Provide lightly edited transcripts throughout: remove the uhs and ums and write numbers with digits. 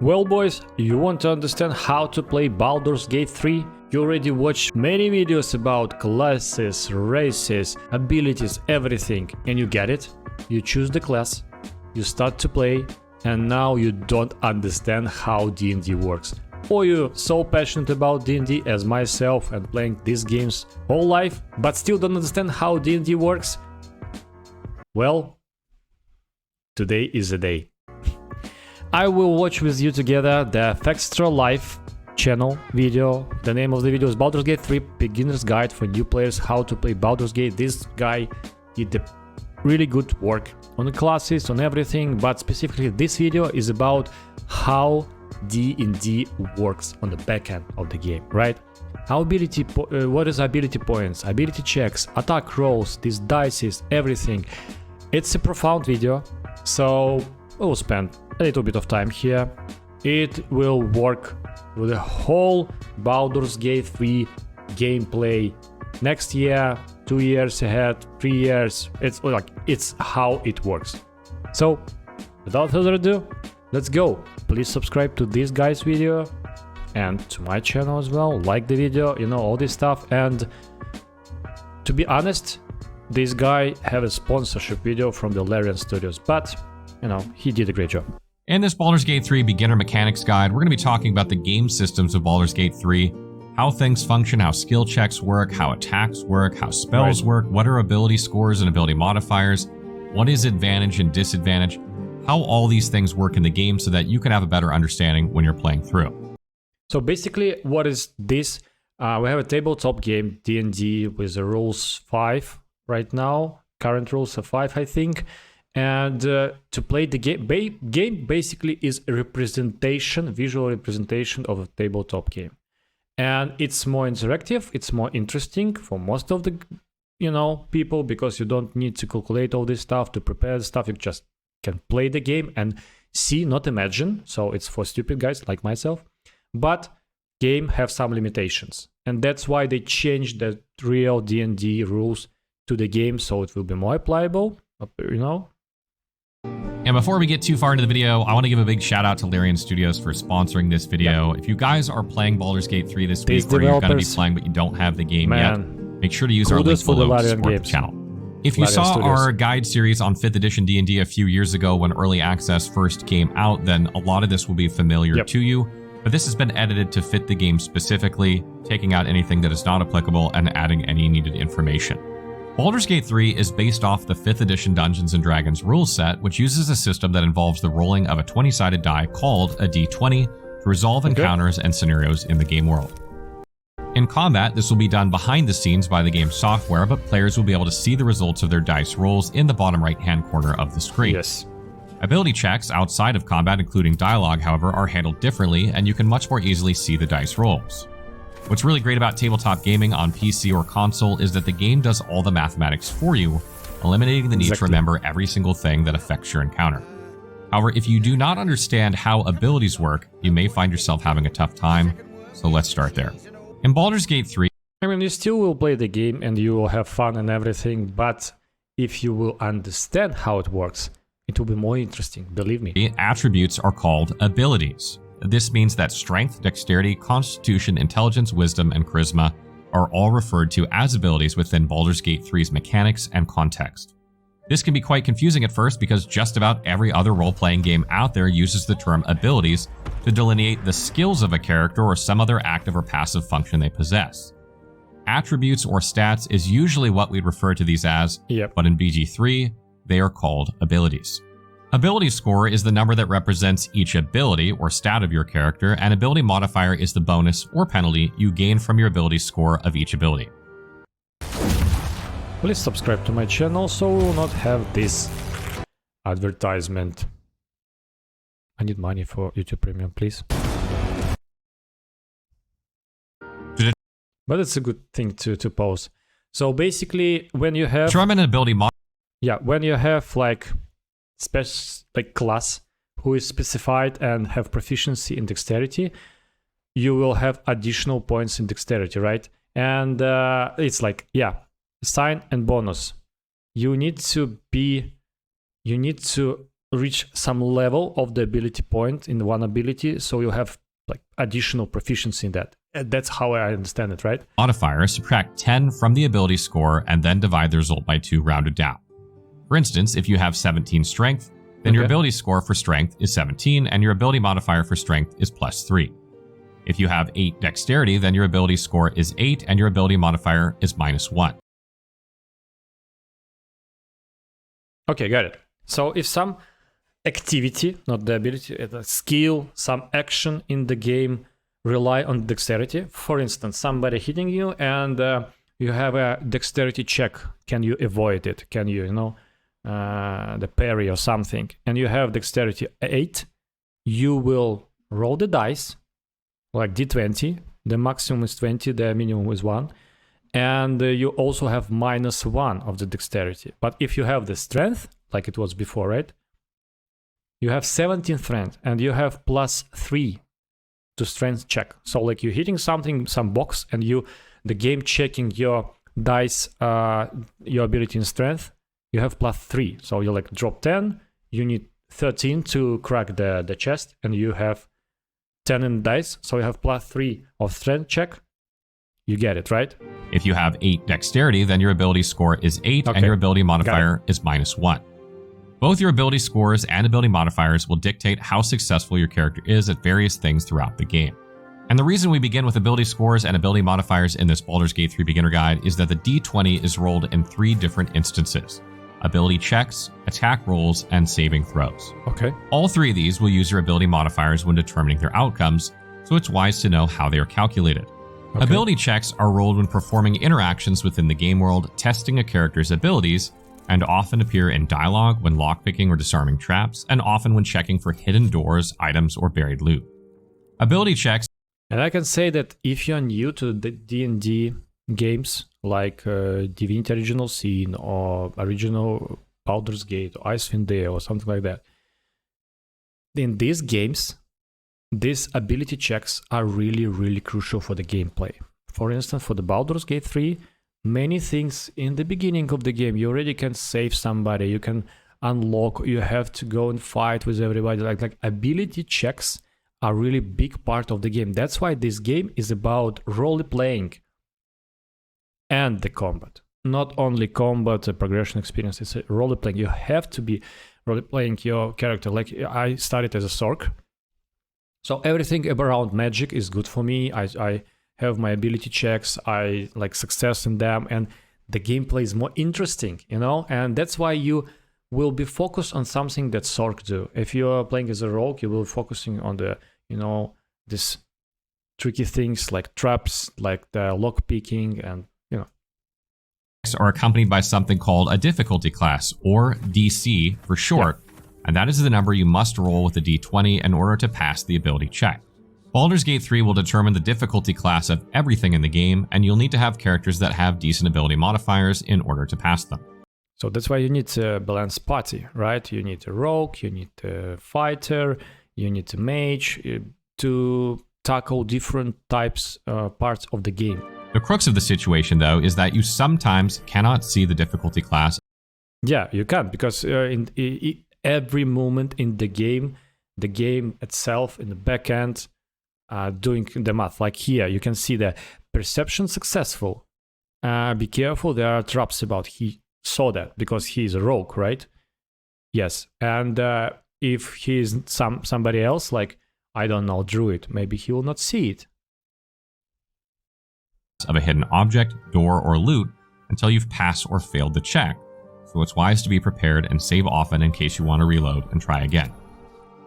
Well boys, you want to understand how to play Baldur's Gate 3? You already watched many videos about classes, races, abilities, everything, and you get it? You choose the class, you start to play, and now you don't understand how D&D works. Or you're so passionate about D&D as myself and playing these games whole life, but still don't understand how D&D works? Well, today is the day. I will watch with you together the Extra Life channel video. The name of the video is Baldur's Gate 3 Beginner's Guide for New Players How to Play Baldur's Gate. This guy did the really good work on the classes, on everything, but specifically this video is about how D&D works on the back end of the game, right? How what is ability points, ability checks, attack rolls, these dices, everything. It's a profound video, so we'll spend a little bit of time here. It will work with the whole Baldur's Gate 3 gameplay next year, 2 years ahead, 3 years. It's how it works. So without further ado, let's go. Please subscribe to this guy's video and to my channel as well. Like the video, you know, all this stuff. And to be honest, this guy have a sponsorship video from the Larian Studios, but you know, he did a great job. In this Baldur's Gate 3 Beginner Mechanics Guide, we're going to be talking about the game systems of Baldur's Gate 3, how things function, how skill checks work, how attacks work, how spells work, what are ability scores and ability modifiers, what is advantage and disadvantage, how all these things work in the game so that you can have a better understanding when you're playing through. So basically, what is this? We have a tabletop game, D&D, with the rules 5 right now. Current rules are 5, I think. And to play the game basically is a representation, visual representation of a tabletop game. And it's more interactive, it's more interesting for most of the, you know, people, because you don't need to calculate all this stuff, to prepare the stuff. You just can play the game and see, not imagine. So it's for stupid guys like myself. But game have some limitations. And that's why they changed the real D&D rules to the game, so it will be more applicable, you know. And before we get too far into the video, I want to give a big shout out to Larian Studios for sponsoring this video. If you guys are playing Baldur's Gate 3 this week, or you're going to be playing but you don't have the game yet, make sure to use our link below to support the channel. If you saw our guide series on 5th edition D&D a few years ago when early access first came out, then a lot of this will be familiar to you. But this has been edited to fit the game specifically, taking out anything that is not applicable and adding any needed information. Baldur's Gate 3 is based off the 5th edition Dungeons & Dragons rules set, which uses a system that involves the rolling of a 20-sided die called a d20 to resolve encounters and scenarios in the game world. In combat, this will be done behind the scenes by the game's software, but players will be able to see the results of their dice rolls in the bottom right-hand corner of the screen. Yes. Ability checks outside of combat, including dialogue, however, are handled differently, and you can much more easily see the dice rolls. What's really great about tabletop gaming on PC or console is that the game does all the mathematics for you, eliminating the need to remember every single thing that affects your encounter. However, if you do not understand how abilities work, you may find yourself having a tough time, so let's start there. In Baldur's Gate 3, I mean, you still will play the game and you will have fun and everything, but if you will understand how it works, it will be more interesting, believe me. Attributes are called abilities. This means that strength, dexterity, constitution, intelligence, wisdom, and charisma are all referred to as abilities within Baldur's Gate 3's mechanics and context. This can be quite confusing at first because just about every other role-playing game out there uses the term abilities to delineate the skills of a character or some other active or passive function they possess. Attributes or stats is usually what we'd refer to these as, but in BG3, they are called abilities. Ability score is the number that represents each ability or stat of your character, and ability modifier is the bonus or penalty you gain from your ability score of each ability. Please subscribe to my channel so we will not have this advertisement. I need money for YouTube Premium, please. But it's a good thing to pause. So basically, when you have... When you have like class who is specified and have proficiency in dexterity, you will have additional points in dexterity, right? And it's like, sign and bonus. You need to reach some level of the ability point in one ability, so you have like additional proficiency in that. That's how I understand it, right? Modifier, subtract 10 from the ability score and then divide the result by 2 rounded down. For instance, if you have 17 strength, then your ability score for strength is 17 and your ability modifier for strength is +3. If you have 8 dexterity, then your ability score is 8 and your ability modifier is -1. Okay, got it. So if some activity, not the ability, a skill, some action in the game rely on dexterity, for instance, somebody hitting you and you have a dexterity check, can you avoid it? Can you, the parry or something, and you have dexterity 8, you will roll the dice, like d20, the maximum is 20, the minimum is 1, and you also have -1 of the dexterity. But if you have the strength, like it was before, right? You have 17 strength and you have +3 to strength check. So like you're hitting something, some box, and the game checking your dice, your ability in strength, you have +3. So you like drop 10, you need 13 to crack the chest, and you have 10 in dice, so you have +3 of strength check. You get it, right? If you have 8 dexterity, then your ability score is 8 and your ability modifier is -1. Both your ability scores and ability modifiers will dictate how successful your character is at various things throughout the game. And the reason we begin with ability scores and ability modifiers in this Baldur's Gate 3 beginner guide is that the D20 is rolled in 3 different instances: ability checks, attack rolls, and saving throws. Okay. All 3 of these will use your ability modifiers when determining their outcomes, so it's wise to know how they are calculated. Okay. Ability checks are rolled when performing interactions within the game world, testing a character's abilities, and often appear in dialogue when lockpicking or disarming traps, and often when checking for hidden doors, items, or buried loot. Ability checks. And I can say that if you're new to the D&D games, like Divinity Original Sin or original Baldur's Gate or Icewind Dale or something like that, in these games, these ability checks are really, really crucial for the gameplay. For instance, for the Baldur's Gate 3, many things in the beginning of the game, you already can save somebody, you can unlock, you have to go and fight with everybody. Like ability checks are really big part of the game. That's why this game is about role playing and the combat. Not only combat, progression experience, it's role playing. You have to be role playing your character. Like I started as a Sorc, so everything around magic is good for me. I have my ability checks, I like success in them, and the gameplay is more interesting, and that's why you will be focused on something that Sorc do. If you're playing as a rogue, you will be focusing on the, this tricky things like traps, like the lock picking, and are accompanied by something called a difficulty class, or DC for short, and that is the number you must roll with a D20 in order to pass the ability check. Baldur's Gate 3 will determine the difficulty class of everything in the game, and you'll need to have characters that have decent ability modifiers in order to pass them. So that's why you need a balanced party, right? You need a rogue, you need a fighter, you need a mage to tackle different types, parts of the game. The crux of the situation, though, is that you sometimes cannot see the difficulty class. Yeah, you can, because in every moment in the game itself, in the back end, doing the math. Like here, you can see the perception successful. Be careful, there are traps about. He saw that because he is a rogue, right? Yes, and if he is somebody else, like, I don't know, druid, maybe he will not see it. Of a hidden object, door, or loot until you've passed or failed the check, so it's wise to be prepared and save often in case you want to reload and try again.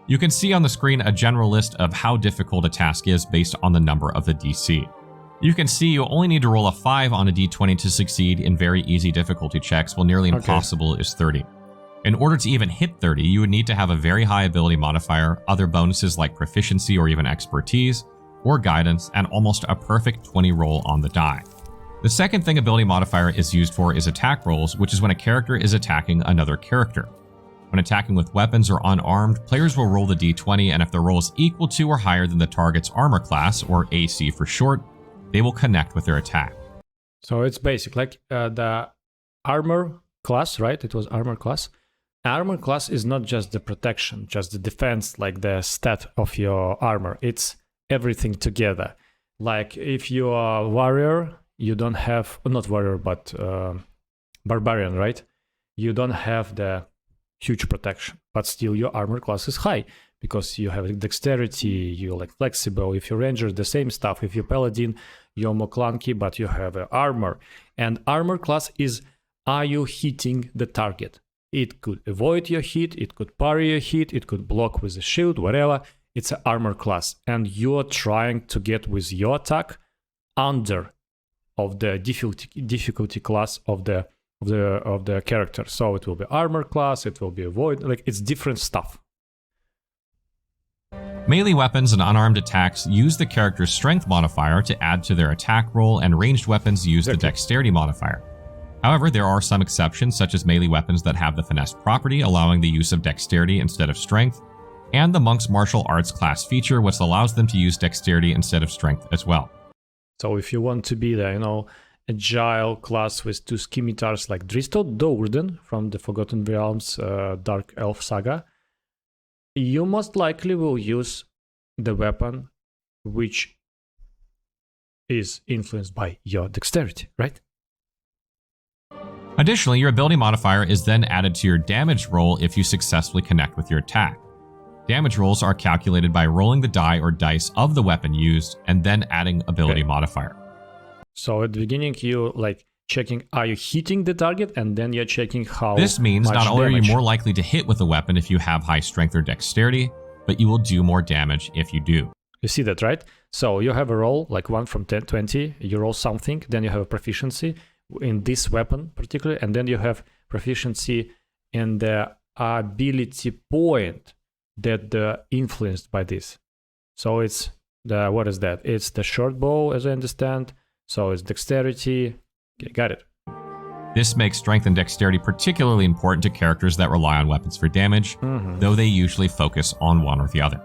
You can see on the screen a general list of how difficult a task is based on the number of the DC. You can see you only need to roll a 5 on a D20 to succeed in very easy difficulty checks, while nearly impossible is 30. In order to even hit 30, you would need to have a very high ability modifier, other bonuses like proficiency or even expertise, or guidance, and almost a perfect 20 roll on the die. The second thing ability modifier is used for is attack rolls, which is when a character is attacking another character. When attacking with weapons or unarmed, players will roll the D20, and if the roll is equal to or higher than the target's armor class, or AC for short, they will connect with their attack. So it's basic, like the armor class, right? It was armor class. armor class is not just the protection, just the defense, like the stat of your armor. It's everything together. Like if you are warrior, you don't have, not warrior, but barbarian, right? You don't have the huge protection, but still your armor class is high because you have dexterity, you're like flexible. If you're ranger, the same stuff. If you're paladin, you're more clunky, but you have armor. And armor class is, are you hitting the target? It could avoid your hit, it could parry your hit, it could block with a shield, whatever. It's an armor class, and you're trying to get with your attack under of the difficulty class of the character. So it will be armor class, it will be avoid, like it's different stuff. Melee weapons and unarmed attacks use the character's strength modifier to add to their attack roll, and ranged weapons use the dexterity modifier. However, there are some exceptions, such as melee weapons that have the finesse property, allowing the use of dexterity instead of strength, and the monk's martial arts class feature, which allows them to use dexterity instead of strength as well. So if you want to be the, agile class with two scimitars like Dristo Dourden from the Forgotten Realms Dark Elf Saga, you most likely will use the weapon which is influenced by your dexterity, right? Additionally, your ability modifier is then added to your damage roll if you successfully connect with your attack. Damage rolls are calculated by rolling the die or dice of the weapon used and then adding ability modifier. So at the beginning, you checking, are you hitting the target, and then you're checking how This means much not only damage. are you more likely to hit with a weapon if you have high strength or dexterity, but you will do more damage if you do. You see that, right? So you have a roll, like 1 from 10, 20, you roll something, then you have a proficiency in this weapon particularly, and then you have proficiency in the ability point that influenced by this. So it's the, what is that? It's the short bow, as I understand. So it's dexterity. Okay, got it. This makes strength and dexterity particularly important to characters that rely on weapons for damage, though they usually focus on one or the other.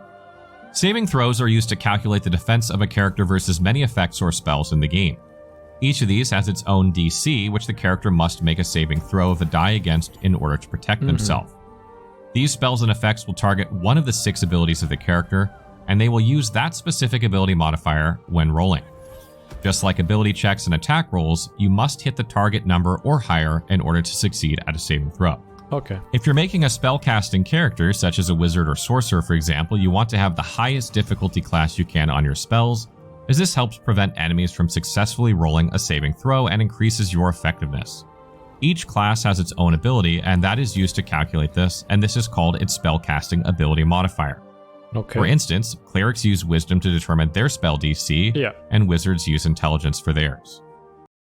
Saving throws are used to calculate the defense of a character versus many effects or spells in the game. Each of these has its own DC, which the character must make a saving throw of a die against in order to protect themselves. These spells and effects will target one of the 6 abilities of the character, and they will use that specific ability modifier when rolling. Just like ability checks and attack rolls, you must hit the target number or higher in order to succeed at a saving throw. Okay. If you're making a spellcasting character, such as a wizard or sorcerer for example, you want to have the highest difficulty class you can on your spells, as this helps prevent enemies from successfully rolling a saving throw and increases your effectiveness. Each class has its own ability, and that is used to calculate this, and this is called its spellcasting ability modifier. Okay. For instance, clerics use wisdom to determine their spell DC, and wizards use intelligence for theirs.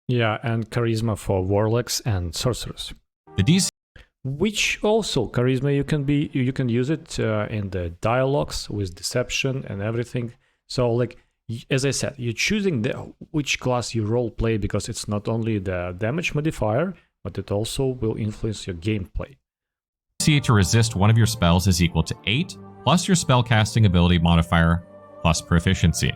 Yeah, and charisma for warlocks and sorcerers. The DC, which also charisma you can use it in the dialogues with deception and everything. So like, as I said, you're choosing which class you role play, because it's not only the damage modifier, but it also will influence your gameplay. DC to resist one of your spells is equal to 8, plus your spellcasting ability modifier, plus proficiency.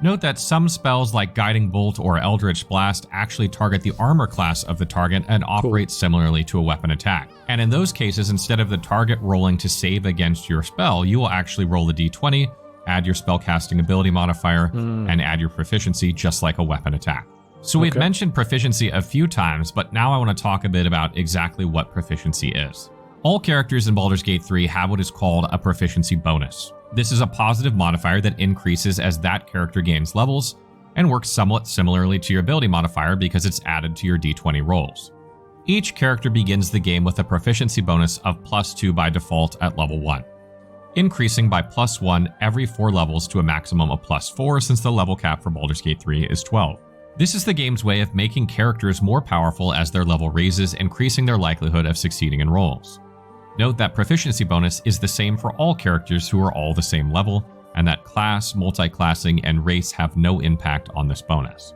Note that some spells like Guiding Bolt or Eldritch Blast actually target the armor class of the target and operate similarly to a weapon attack. And in those cases, instead of the target rolling to save against your spell, you will actually roll the d20, add your spellcasting ability modifier, and add your proficiency just like a weapon attack. So we've mentioned proficiency a few times, but now I want to talk a bit about exactly what proficiency is. All characters in Baldur's Gate 3 have what is called a proficiency bonus. This is a positive modifier that increases as that character gains levels, and works somewhat similarly to your ability modifier because it's added to your d20 rolls. Each character begins the game with a proficiency bonus of +2 by default at level 1, increasing by +1 every 4 levels to a maximum of +4 since the level cap for Baldur's Gate 3 is 12. This is the game's way of making characters more powerful as their level raises, increasing their likelihood of succeeding in rolls. Note that proficiency bonus is the same for all characters who are all the same level, and that class, multi-classing, and race have no impact on this bonus.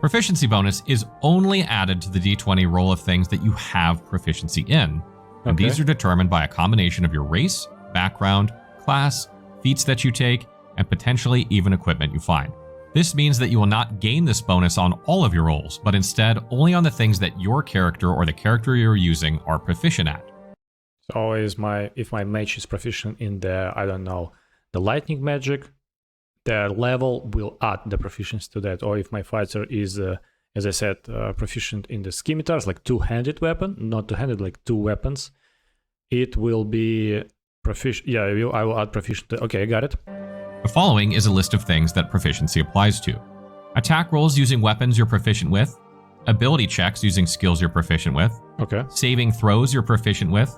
Proficiency bonus is only added to the d20 roll of things that you have proficiency in, and these are determined by a combination of your race, background, class, feats that you take, and potentially even equipment you find. This means that you will not gain this bonus on all of your rolls, but instead only on the things that your character or the character you're using are proficient at. So if my mage is proficient in the, I don't know, the lightning magic, the level will add the proficiency to that. Or if my fighter is, as I said, proficient in the scimitars, like two-handed weapon, not two-handed, like two weapons, it will be proficient. Yeah, I will add proficient. Okay, I got it. The following is a list of things that proficiency applies to. Attack rolls using weapons you're proficient with, ability checks using skills you're proficient with, okay, saving throws you're proficient with,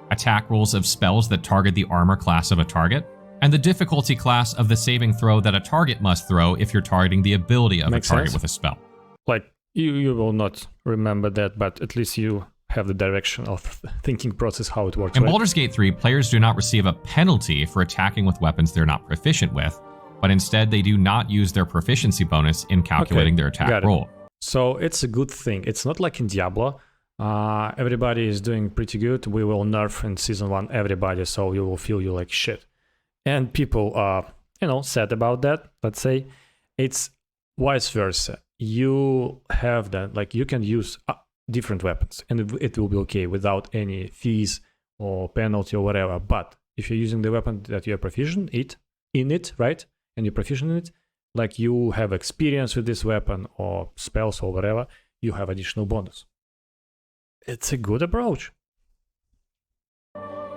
attack rolls of spells that target the armor class of a target, and the difficulty class of the saving throw that a target must throw if you're targeting the ability of a target with a spell. Like, you will not remember that, but at least you have the direction of thinking process, how it works. In right? Baldur's Gate 3, players do not receive a penalty for attacking with weapons they're not proficient with, but instead they do not use their proficiency bonus in calculating their attack roll. So it's a good thing. It's not like in Diablo. Everybody is doing pretty good. We will nerf in Season 1 everybody, so you will feel you like shit. And people are, sad about that, let's say. It's vice versa. You have that, like you can use different weapons and it will be okay without any fees or penalty or whatever. But if you're using the weapon that you're proficient in it, right? And you're proficient in it, like you have experience with this weapon or spells or whatever, you have additional bonus. It's a good approach.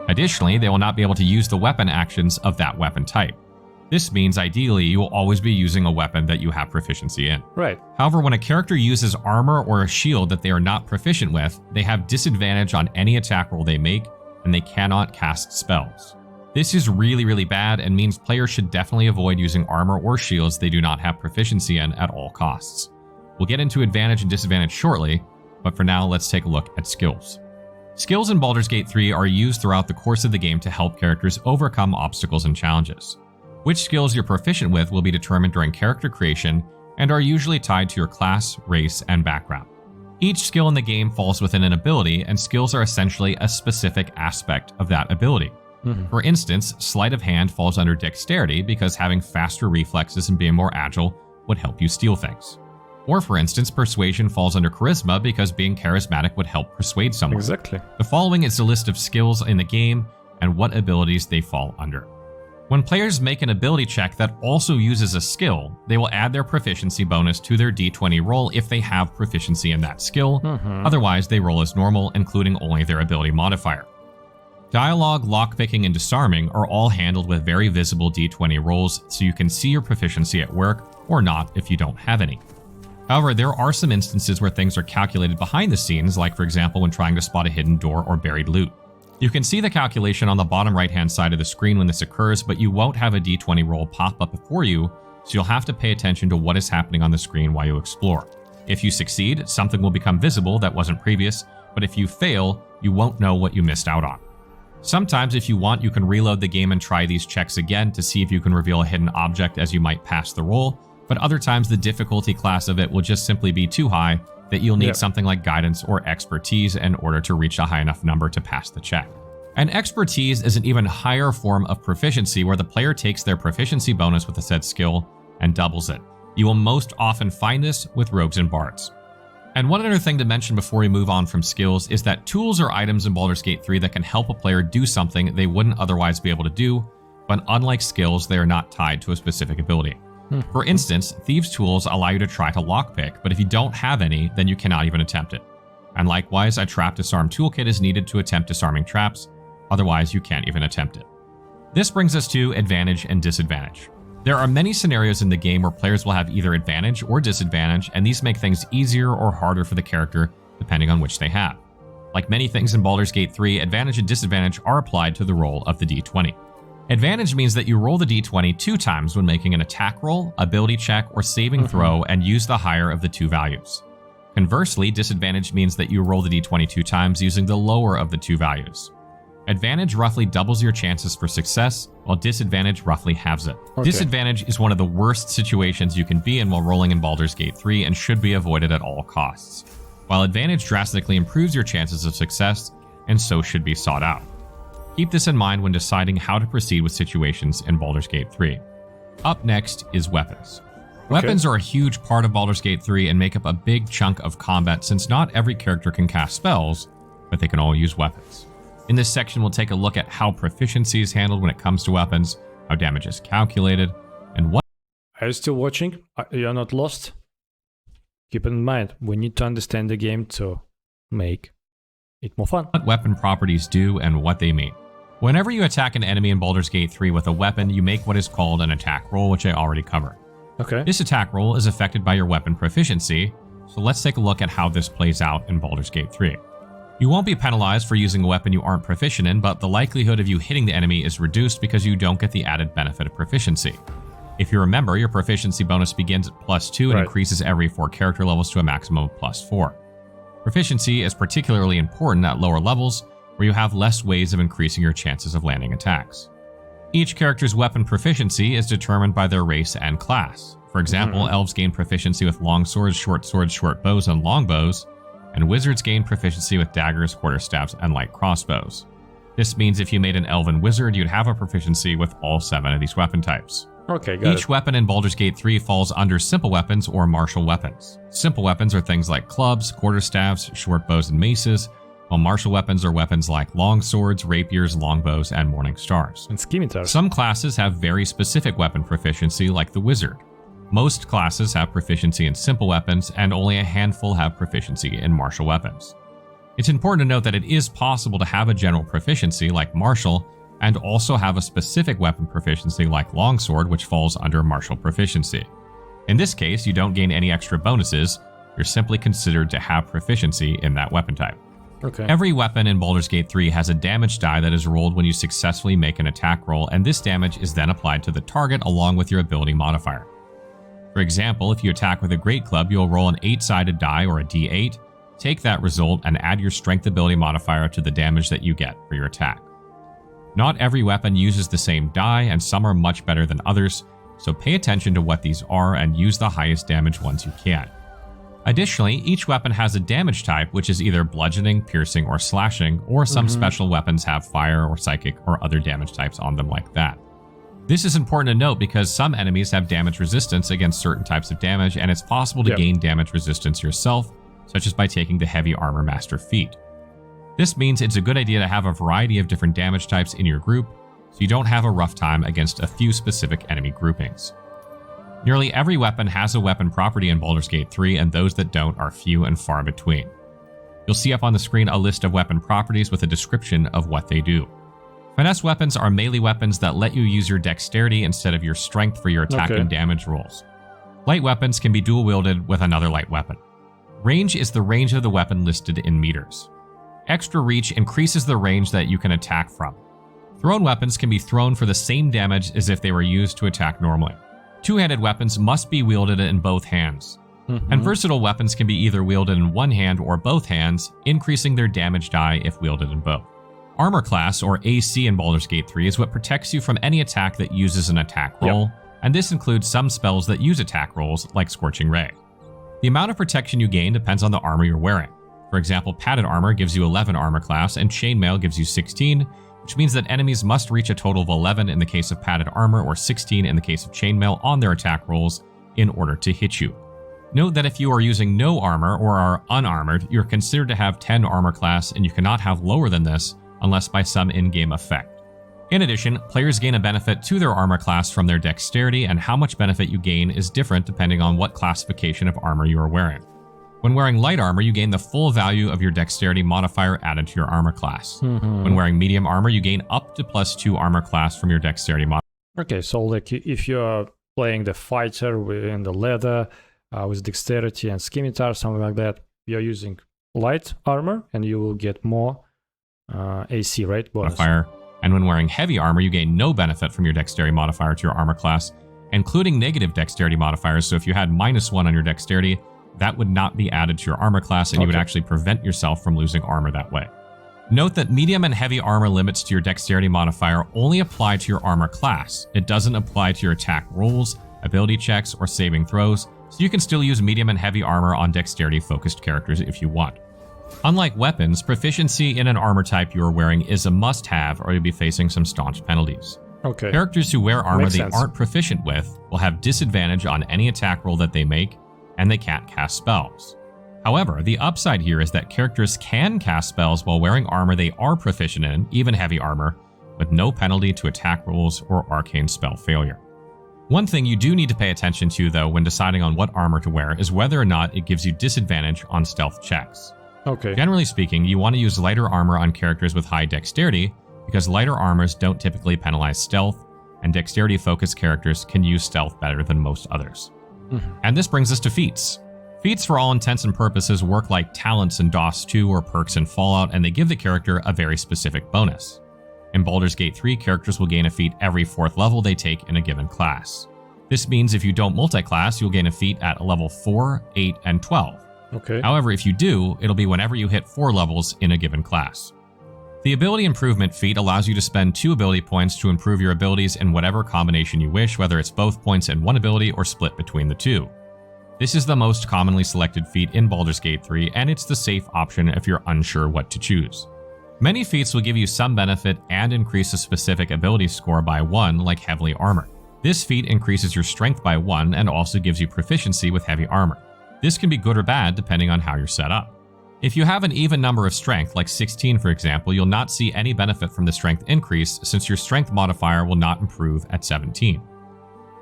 Additionally, they will not be able to use the weapon actions of that weapon type. This means ideally you will always be using a weapon that you have proficiency in. Right. However, when a character uses armor or a shield that they are not proficient with, they have disadvantage on any attack roll they make, and they cannot cast spells. This is really, really bad and means players should definitely avoid using armor or shields they do not have proficiency in at all costs. We'll get into advantage and disadvantage shortly, but for now, let's take a look at skills. Skills in Baldur's Gate 3 are used throughout the course of the game to help characters overcome obstacles and challenges. Which skills you're proficient with will be determined during character creation and are usually tied to your class, race, and background. Each skill in the game falls within an ability, and skills are essentially a specific aspect of that ability. For instance, Sleight of Hand falls under Dexterity because having faster reflexes and being more agile would help you steal things. Or for instance, Persuasion falls under Charisma because being charismatic would help persuade someone. Exactly. The following is a list of skills in the game and what abilities they fall under. When players make an ability check that also uses a skill, they will add their proficiency bonus to their d20 roll if they have proficiency in that skill. Otherwise, they roll as normal, including only their ability modifier. Dialogue, lockpicking, and disarming are all handled with very visible d20 rolls, so you can see your proficiency at work or not if you don't have any. However, there are some instances where things are calculated behind the scenes, like for example when trying to spot a hidden door or buried loot. You can see the calculation on the bottom right-hand side of the screen when this occurs, but you won't have a d20 roll pop up before you, so you'll have to pay attention to what is happening on the screen while you explore. If you succeed, something will become visible that wasn't previous, but if you fail, you won't know what you missed out on. Sometimes, if you want, you can reload the game and try these checks again to see if you can reveal a hidden object as you might pass the roll, but other times the difficulty class of it will just simply be too high that you'll need something like guidance or expertise in order to reach a high enough number to pass the check. And expertise is an even higher form of proficiency where the player takes their proficiency bonus with a said skill and doubles it. You will most often find this with rogues and bards. And one other thing to mention before we move on from skills is that tools are items in Baldur's Gate 3 that can help a player do something they wouldn't otherwise be able to do, but unlike skills, they are not tied to a specific ability. For instance, Thieves' Tools allow you to try to lockpick, but if you don't have any, then you cannot even attempt it. And likewise, a Trap Disarm toolkit is needed to attempt disarming traps, otherwise you can't even attempt it. This brings us to advantage and disadvantage. There are many scenarios in the game where players will have either advantage or disadvantage, and these make things easier or harder for the character, depending on which they have. Like many things in Baldur's Gate 3, advantage and disadvantage are applied to the roll of the d20. Advantage means that you roll the d20 2 times when making an attack roll, ability check, or saving throw and use the higher of the 2 values. Conversely, disadvantage means that you roll the d20 2 times using the lower of the 2 values. Advantage roughly doubles your chances for success, while disadvantage roughly halves it. Disadvantage is one of the worst situations you can be in while rolling in Baldur's Gate 3 and should be avoided at all costs, while advantage drastically improves your chances of success and so should be sought out. Keep this in mind when deciding how to proceed with situations in Baldur's Gate 3. Up next is weapons. Weapons are a huge part of Baldur's Gate 3 and make up a big chunk of combat since not every character can cast spells, but they can all use weapons. In this section, we'll take a look at how proficiency is handled when it comes to weapons, how damage is calculated, and what... Are you still watching? You're not lost? Keep in mind, we need to understand the game to make it more fun. What weapon properties do and what they mean. Whenever you attack an enemy in Baldur's Gate 3 with a weapon, you make what is called an attack roll, which I already covered. Okay. This attack roll is affected by your weapon proficiency, so let's take a look at how this plays out in Baldur's Gate 3. You won't be penalized for using a weapon you aren't proficient in, but the likelihood of you hitting the enemy is reduced because you don't get the added benefit of proficiency. If you remember, your proficiency bonus begins at +2 and increases every 4 character levels to a maximum of +4. Proficiency is particularly important at lower levels, where you have less ways of increasing your chances of landing attacks. Each character's weapon proficiency is determined by their race and class. For example, elves gain proficiency with long swords, short bows, and long bows, and wizards gain proficiency with daggers, quarterstaffs, and light crossbows. This means if you made an elven wizard, you'd have a proficiency with all 7 of these weapon types. Okay, got Each weapon in Baldur's Gate 3 falls under simple weapons or martial weapons. Simple weapons are things like clubs, quarterstaffs, short bows, and maces, while martial weapons are weapons like long swords, rapiers, longbows, and morning stars. And scimitars. Some classes have very specific weapon proficiency, like the wizard. Most classes have proficiency in simple weapons, and only a handful have proficiency in martial weapons. It's important to note that it is possible to have a general proficiency like martial, and also have a specific weapon proficiency like longsword, which falls under martial proficiency. In this case, you don't gain any extra bonuses, you're simply considered to have proficiency in that weapon type. Okay. Every weapon in Baldur's Gate 3 has a damage die that is rolled when you successfully make an attack roll, and this damage is then applied to the target along with your ability modifier. For example, if you attack with a great club, you'll roll an 8-sided die or a d8, take that result, and add your strength ability modifier to the damage that you get for your attack. Not every weapon uses the same die, and some are much better than others, so pay attention to what these are and use the highest damage ones you can. Additionally, each weapon has a damage type, which is either bludgeoning, piercing, or slashing, or some special weapons have fire or psychic or other damage types on them like that. This is important to note because some enemies have damage resistance against certain types of damage, and it's possible to gain damage resistance yourself, such as by taking the Heavy Armor Master feat. This means it's a good idea to have a variety of different damage types in your group, so you don't have a rough time against a few specific enemy groupings. Nearly every weapon has a weapon property in Baldur's Gate 3, and those that don't are few and far between. You'll see up on the screen a list of weapon properties with a description of what they do. Finesse weapons are melee weapons that let you use your dexterity instead of your strength for your attack and damage rolls. Light weapons can be dual-wielded with another light weapon. Range is the range of the weapon listed in meters. Extra reach increases the range that you can attack from. Thrown weapons can be thrown for the same damage as if they were used to attack normally. Two-handed weapons must be wielded in both hands. And versatile weapons can be either wielded in one hand or both hands, increasing their damage die if wielded in both. Armor class, or AC in Baldur's Gate 3, is what protects you from any attack that uses an attack roll, and this includes some spells that use attack rolls, like Scorching Ray. The amount of protection you gain depends on the armor you're wearing. For example, padded armor gives you 11 armor class, and chainmail gives you 16, which means that enemies must reach a total of 11 in the case of padded armor or 16 in the case of chainmail on their attack rolls in order to hit you. Note that if you are using no armor or are unarmored, you're considered to have 10 armor class, and you cannot have lower than this unless by some in-game effect. In addition, players gain a benefit to their armor class from their dexterity, and how much benefit you gain is different depending on what classification of armor you are wearing. When wearing light armor, you gain the full value of your dexterity modifier added to your armor class. When wearing medium armor, you gain up to +2 armor class from your dexterity modifier. Okay, so like if you're playing the fighter in the leather with dexterity and scimitar, something like that, you're using light armor and you will get more AC, right? Bonus. Modifier. And when wearing heavy armor, you gain no benefit from your dexterity modifier to your armor class, including negative dexterity modifiers. So if you had -1 on your dexterity, that would not be added to your armor class, and you would actually prevent yourself from losing armor that way. Note that medium and heavy armor limits to your dexterity modifier only apply to your armor class. It doesn't apply to your attack rolls, ability checks, or saving throws, so you can still use medium and heavy armor on dexterity-focused characters if you want. Unlike weapons, proficiency in an armor type you are wearing is a must-have, or you'll be facing some staunch penalties. Okay. Characters who wear armor Makes they sense. aren't proficient with will have disadvantage on any attack roll that they make, and they can't cast spells. However, the upside here is that characters can cast spells while wearing armor they are proficient in, even heavy armor, with no penalty to attack rolls or arcane spell failure. One thing you do need to pay attention to, though, when deciding on what armor to wear is whether or not it gives you disadvantage on stealth checks. Okay. Generally speaking, you want to use lighter armor on characters with high dexterity, because lighter armors don't typically penalize stealth, and dexterity-focused characters can use stealth better than most others. And this brings us to feats. Feats, for all intents and purposes, work like talents in DOS 2 or perks in Fallout, and they give the character a very specific bonus. In Baldur's Gate 3, characters will gain a feat every 4th level they take in a given class. This means if you don't multi-class, you'll gain a feat at level 4, 8, and 12. Okay. However, if you do, it'll be whenever you hit 4 levels in a given class. The Ability Improvement feat allows you to spend 2 ability points to improve your abilities in whatever combination you wish, whether it's both points in one ability or split between the two. This is the most commonly selected feat in Baldur's Gate 3, and it's the safe option if you're unsure what to choose. Many feats will give you some benefit and increase a specific ability score by 1, like Heavily Armored. This feat increases your strength by 1 and also gives you proficiency with heavy armor. This can be good or bad depending on how you're set up. If you have an even number of strength, like 16 for example, you'll not see any benefit from the strength increase since your strength modifier will not improve at 17.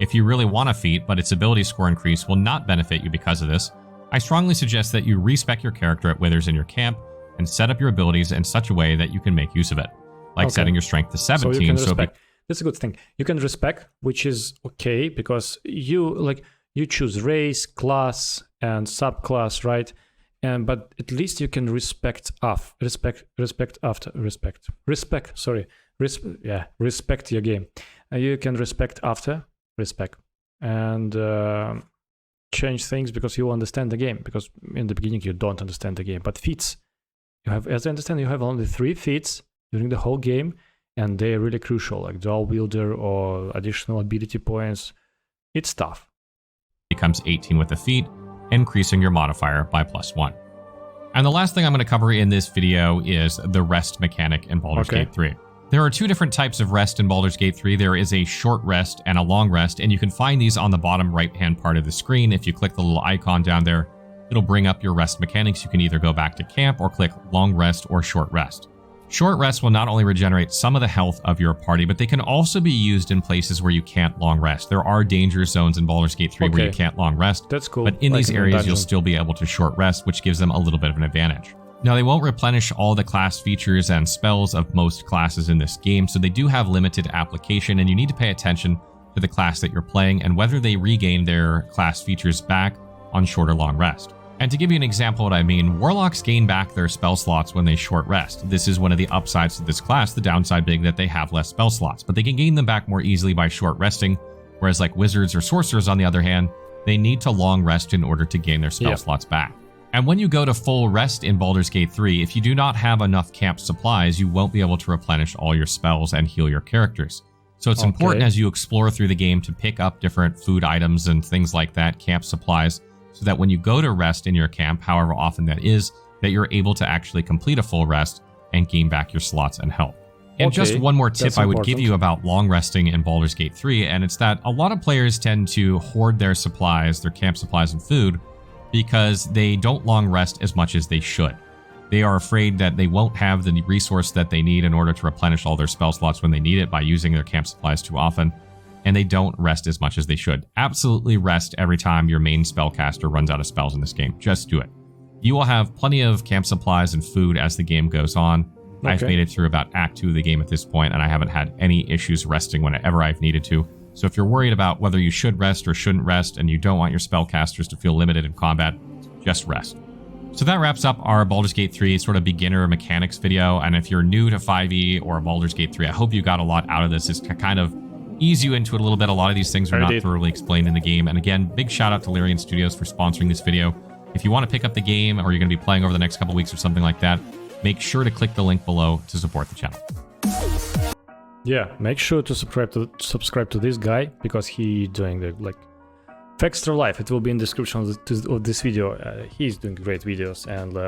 If you really want a feat, but its ability score increase will not benefit you because of this, I strongly suggest that you respec your character at Withers in your camp and set up your abilities in such a way that you can make use of it, like setting your strength to 17. So you can respec. That's a good thing. You can respec, which is okay because you choose race, class, and subclass, right? But at least you can respect your game. You can respect after respect and change things because you understand the game. Because in the beginning you don't understand the game. But feats, you have, as I understand, you have only 3 feats during the whole game, and they're really crucial, like dual wielder or additional ability points. It's tough. Becomes 18 with a feat, increasing your modifier by +1. And the last thing I'm going to cover in this video is the rest mechanic in Baldur's Gate 3. There are 2 different types of rest in Baldur's Gate 3. There is a short rest and a long rest, and you can find these on the bottom right-hand part of the screen. If you click the little icon down there, it'll bring up your rest mechanics. You can either go back to camp or click long rest or short rest. Short rest will not only regenerate some of the health of your party, but they can also be used in places where you can't long rest. There are danger zones in Baldur's Gate 3 where you can't long rest. That's cool. But in these areas, you'll still be able to short rest, which gives them a little bit of an advantage. Now, they won't replenish all the class features and spells of most classes in this game, so they do have limited application, and you need to pay attention to the class that you're playing and whether they regain their class features back on short or long rest. And to give you an example of what I mean, Warlocks gain back their spell slots when they short rest. This is one of the upsides to this class, the downside being that they have less spell slots, but they can gain them back more easily by short resting, whereas like Wizards or Sorcerers, on the other hand, they need to long rest in order to gain their spell slots back. And when you go to full rest in Baldur's Gate 3, if you do not have enough camp supplies, you won't be able to replenish all your spells and heal your characters. So it's important as you explore through the game to pick up different food items and things like that, camp supplies, so that when you go to rest in your camp, however often that is, that you're able to actually complete a full rest and gain back your slots and health. And just one more tip I would give you about long resting in Baldur's Gate 3, and it's that a lot of players tend to hoard their supplies, their camp supplies and food, because they don't long rest as much as they should. They are afraid that they won't have the resource that they need in order to replenish all their spell slots when they need it by using their camp supplies too often, and they don't rest as much as they should. Absolutely rest every time your main spellcaster runs out of spells in this game. Just do it. You will have plenty of camp supplies and food as the game goes on. I've made it through about Act 2 of the game at this point, and I haven't had any issues resting whenever I've needed to. So if you're worried about whether you should rest or shouldn't rest, and you don't want your spellcasters to feel limited in combat, just rest. So that wraps up our Baldur's Gate 3 sort of beginner mechanics video, and if you're new to 5e or Baldur's Gate 3, I hope you got a lot out of this. It's to kind of ease you into it a little bit. A lot of these things are not thoroughly explained in the game. And again, big shout out to Larian Studios for sponsoring this video. If you want to pick up the game or you're going to be playing over the next couple weeks or something like that, make sure to click the link below to support the channel. Yeah, make sure to subscribe to this guy because he doing the Extra Life. It will be in the description of this video. He's doing great videos, and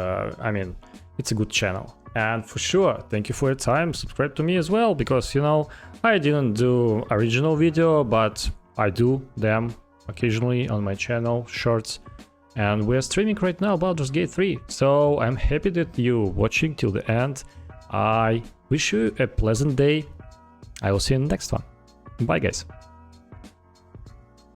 I mean, it's a good channel. And for sure, thank you for your time. Subscribe to me as well, because, you know, I didn't do original video, but I do them occasionally on my channel, shorts. And we're streaming right now Baldur's Gate 3. So I'm happy that you're watching till the end. I wish you a pleasant day. I will see you in the next one. Bye guys.